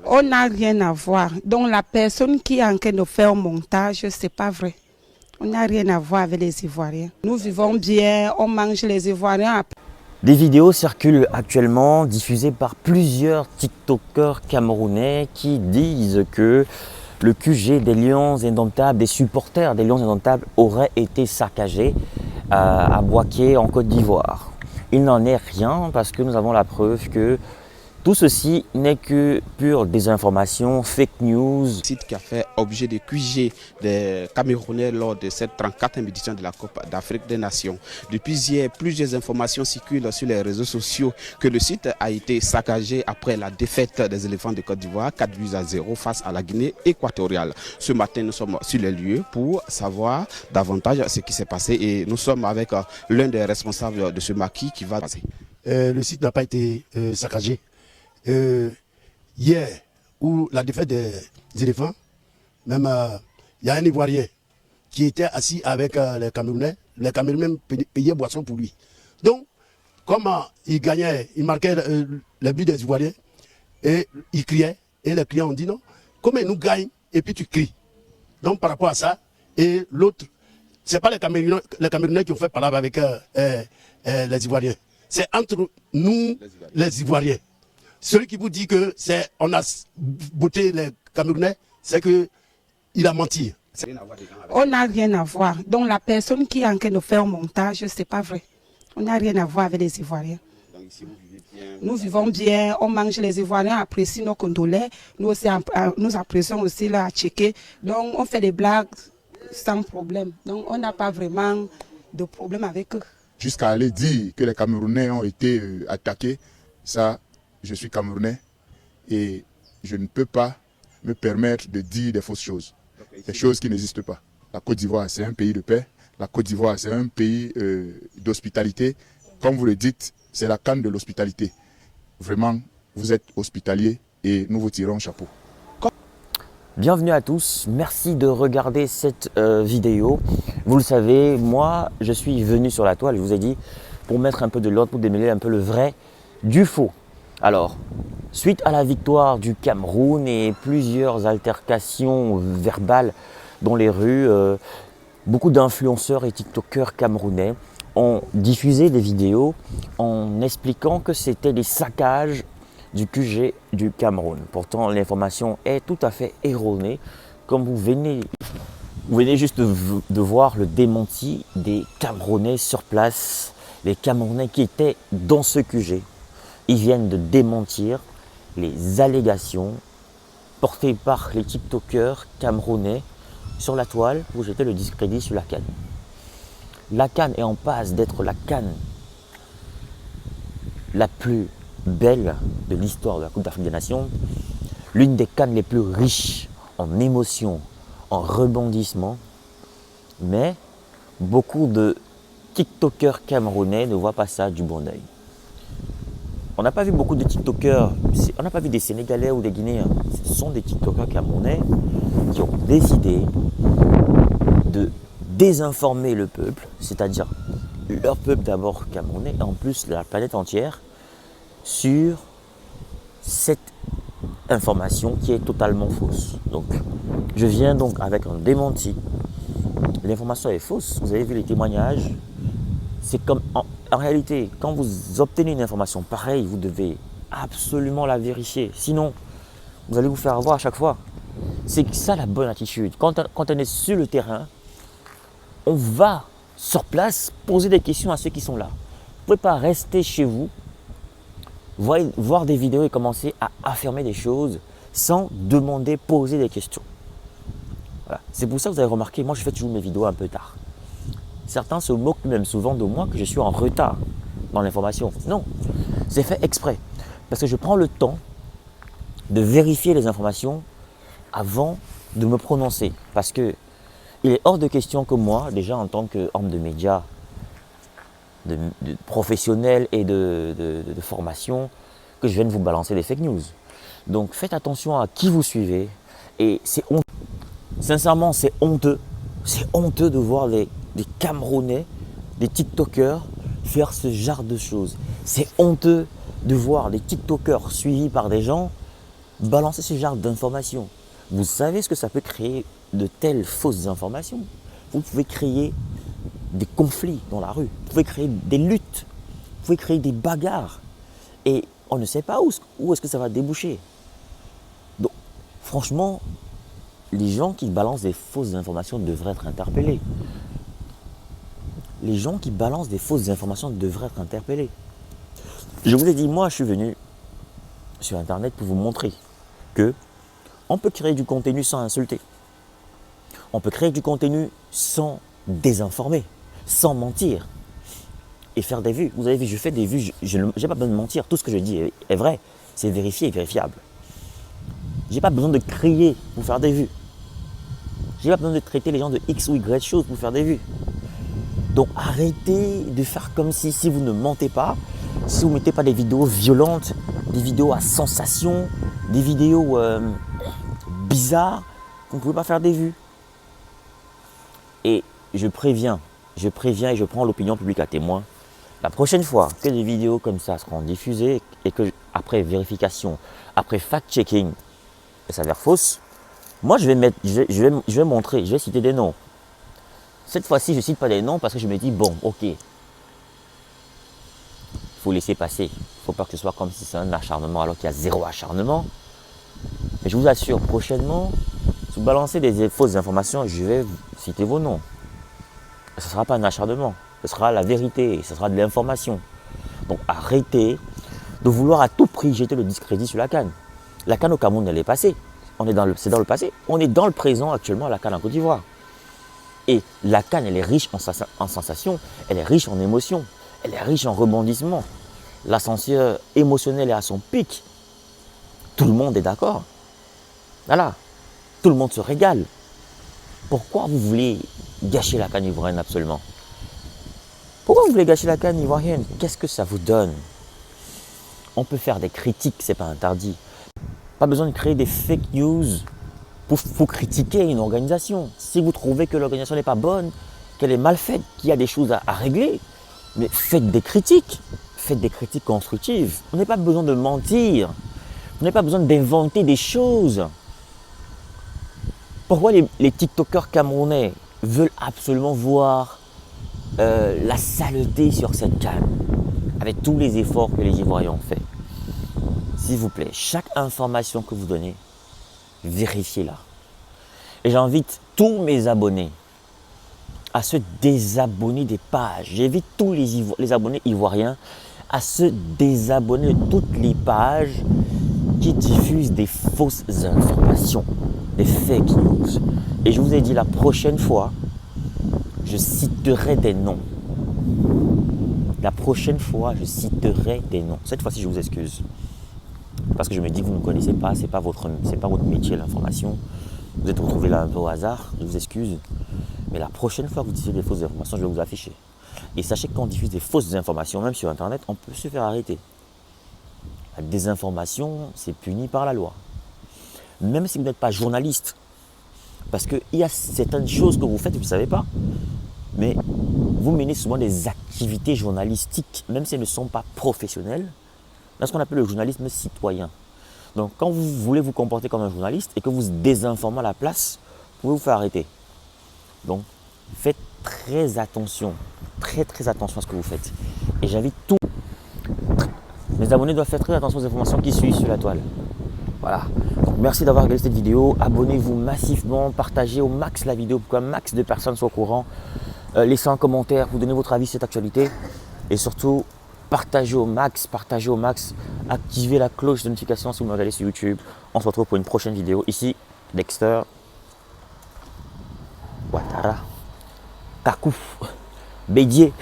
On n'a rien à voir. Donc la personne qui est en train de faire un montage, c'est pas vrai. On n'a rien à voir avec les Ivoiriens. Nous vivons bien, on mange les Ivoiriens. Des vidéos circulent actuellement diffusées par plusieurs TikTokers camerounais qui disent que le QG des Lions Indomptables, des supporters des Lions Indomptables aurait été saccagé à Bouaké en Côte d'Ivoire. Il n'en est rien parce que nous avons la preuve que tout ceci n'est que pure désinformation, fake news. Le site qui a fait objet de QG des Camerounais lors de cette 34e édition de la Coupe d'Afrique des Nations. Depuis hier, plusieurs informations circulent sur les réseaux sociaux que le site a été saccagé après la défaite des éléphants de Côte d'Ivoire, 4-0 face à la Guinée équatoriale. Ce matin, nous sommes sur les lieux pour savoir davantage ce qui s'est passé et nous sommes avec l'un des responsables de ce maquis qui va passer. Le site n'a pas été saccagé. Hier, où la défaite des éléphants, même il y a un Ivoirien qui était assis avec les Camerounais payaient boisson pour lui. Donc, comment il gagnait, il marquait les buts des Ivoiriens et il criait, et les clients ont dit non, comment il nous gagne et puis tu cries. Donc par rapport à ça, et l'autre, c'est pas les Camerounais qui ont fait parler avec les Ivoiriens, c'est entre nous les Ivoiriens. Celui qui vous dit que c'est on a botté les Camerounais, c'est que il a menti. On n'a rien à voir. Donc la personne qui est en train de faire un montage, c'est pas vrai. On n'a rien à voir avec les Ivoiriens. Nous vivons bien, on mange les Ivoiriens, apprécient nos condolés. Nous aussi, nous apprécions aussi la checker. Donc on fait des blagues sans problème. Donc on n'a pas vraiment de problème avec eux. Jusqu'à aller dire que les Camerounais ont été attaqués, ça, je suis Camerounais et je ne peux pas me permettre de dire des fausses choses, des choses qui n'existent pas. La Côte d'Ivoire, c'est un pays de paix. La Côte d'Ivoire, c'est un pays d'hospitalité. Comme vous le dites, c'est la canne de l'hospitalité. Vraiment, vous êtes hospitalier et nous vous tirons chapeau. Bienvenue à tous, merci de regarder cette vidéo. Vous le savez, moi, je suis venu sur la toile, je vous ai dit, pour mettre un peu de l'ordre, pour démêler un peu le vrai du faux. Alors, suite à la victoire du Cameroun et plusieurs altercations verbales dans les rues, beaucoup d'influenceurs et TikTokers camerounais ont diffusé des vidéos en expliquant que c'était des saccages du QG du Cameroun. Pourtant, l'information est tout à fait erronée. Comme vous venez juste de voir le démenti des Camerounais sur place, les Camerounais qui étaient dans ce QG. Ils viennent de démentir les allégations portées par les TikTokers camerounais sur la toile pour jeter le discrédit sur la CAN. La CAN est en passe d'être la CAN la plus belle de l'histoire de la Coupe d'Afrique des Nations, l'une des CAN les plus riches en émotions, en rebondissements, mais beaucoup de TikTokers camerounais ne voient pas ça du bon oeil. On n'a pas vu beaucoup de TikTokers, on n'a pas vu des Sénégalais ou des Guinéens. Ce sont des TikTokers camerounais qui ont décidé de désinformer le peuple, c'est-à-dire leur peuple d'abord camerounais et en plus la planète entière, sur cette information qui est totalement fausse. Donc, je viens donc avec un démenti. L'information est fausse, vous avez vu les témoignages. C'est comme, en réalité, quand vous obtenez une information pareille, vous devez absolument la vérifier. Sinon, vous allez vous faire avoir à chaque fois. C'est ça la bonne attitude. Quand on est sur le terrain, on va sur place poser des questions à ceux qui sont là. Vous ne pouvez pas rester chez vous, voir des vidéos et commencer à affirmer des choses sans demander, poser des questions. Voilà. C'est pour ça que vous avez remarqué, moi je fais toujours mes vidéos un peu tard. Certains se moquent même souvent de moi que je suis en retard dans l'information. Non, c'est fait exprès. Parce que je prends le temps de vérifier les informations avant de me prononcer. Parce que il est hors de question que moi, déjà en tant qu'homme de médias, de professionnel et de formation, que je vienne vous balancer des fake news. Donc faites attention à qui vous suivez. Et c'est honteux. Sincèrement, c'est honteux. C'est honteux de voir des Camerounais, des TikTokers faire ce genre de choses. C'est honteux de voir des TikTokers suivis par des gens balancez ce genre d'informations. Vous savez ce que ça peut créer de telles fausses informations. Vous pouvez créer des conflits dans la rue, vous pouvez créer des luttes, vous pouvez créer des bagarres. Et on ne sait pas où est-ce que ça va déboucher. Donc, franchement, les gens qui balancent des fausses informations devraient être interpellés. Les gens qui balancent des fausses informations devraient être interpellés. Je vous ai dit, moi, je suis venu sur Internet pour vous montrer que on peut créer du contenu sans insulter. On peut créer du contenu sans désinformer, sans mentir et faire des vues. Vous avez vu, je fais des vues, je n'ai pas besoin de mentir. Tout ce que je dis est vrai, c'est vérifié et vérifiable. Je n'ai pas besoin de crier pour faire des vues. Je n'ai pas besoin de traiter les gens de X ou Y choses pour faire des vues. Donc arrêtez de faire comme si vous ne mentez pas, si vous ne mettez pas des vidéos violentes, des vidéos à sensation, des vidéos bizarres, vous ne pouvez pas faire des vues. Et je préviens et je prends l'opinion publique à témoin. La prochaine fois que des vidéos comme ça seront diffusées et que après vérification, après fact-checking, elles s'avèrent fausses, moi je vais montrer, je vais citer des noms. Cette fois-ci, je ne cite pas des noms parce que je me dis, bon, ok, il faut laisser passer. Il ne faut pas que ce soit comme si c'est un acharnement alors qu'il y a zéro acharnement. Mais je vous assure, prochainement, si vous balancez des fausses informations, je vais citer vos noms. Ce ne sera pas un acharnement, ce sera la vérité, ce sera de l'information. Donc arrêtez de vouloir à tout prix jeter le discrédit sur la CAN. La CAN au Cameroun, elle est passée. C'est dans le passé. On est dans le présent actuellement à la CAN en Côte d'Ivoire. Et la CAN, elle est riche en sensations, elle est riche en émotions, elle est riche en rebondissements. L'ascenseur émotionnel est à son pic. Tout le monde est d'accord. Voilà. Tout le monde se régale. Pourquoi vous voulez gâcher la CAN ivoirienne absolument? Pourquoi vous voulez gâcher la CAN ivoirienne? Qu'est-ce que ça vous donne? On peut faire des critiques, c'est pas interdit. Pas besoin de créer des fake news pour critiquer une organisation. Si vous trouvez que l'organisation n'est pas bonne, qu'elle est mal faite, qu'il y a des choses à régler, mais faites des critiques constructives. On n'a pas besoin de mentir, on n'a pas besoin d'inventer des choses. Pourquoi les TikTokers camerounais veulent absolument voir la saleté sur cette CAN, avec tous les efforts que les Ivoiriens ont fait? S'il vous plaît, chaque information que vous donnez, vérifiez-la. Et j'invite tous mes abonnés à se désabonner des pages. J'invite tous les abonnés ivoiriens à se désabonner de toutes les pages qui diffusent des fausses informations, des fake news. Et je vous ai dit, la prochaine fois, je citerai des noms. La prochaine fois, je citerai des noms. Cette fois-ci, je vous excuse. Parce que je me dis que vous ne connaissez pas, ce n'est pas votre métier, l'information. Vous êtes retrouvé là un peu au hasard, je vous excuse. Mais la prochaine fois que vous diffusez des fausses informations, je vais vous afficher. Et sachez que quand on diffuse des fausses informations, même sur Internet, on peut se faire arrêter. La désinformation, c'est puni par la loi. Même si vous n'êtes pas journaliste. Parce qu'il y a certaines choses que vous faites et vous ne savez pas. Mais vous menez souvent des activités journalistiques, même si elles ne sont pas professionnelles, dans ce qu'on appelle le journalisme citoyen. Donc quand vous voulez vous comporter comme un journaliste et que vous désinformez à la place, vous pouvez vous faire arrêter. Donc faites très attention à ce que vous faites. Et j'invite tous mes abonnés doivent faire très attention aux informations qui suivent sur la toile. Voilà. Donc merci d'avoir regardé cette vidéo. Abonnez-vous massivement, partagez au max la vidéo pour qu'un max de personnes soient au courant. Laissez un commentaire, vous donnez votre avis sur cette actualité. Et surtout, partagez au max, activez la cloche de notification si vous me regardez sur YouTube. On se retrouve pour une prochaine vidéo. Ici, Dexter Ouattara, Kakou, Bédier.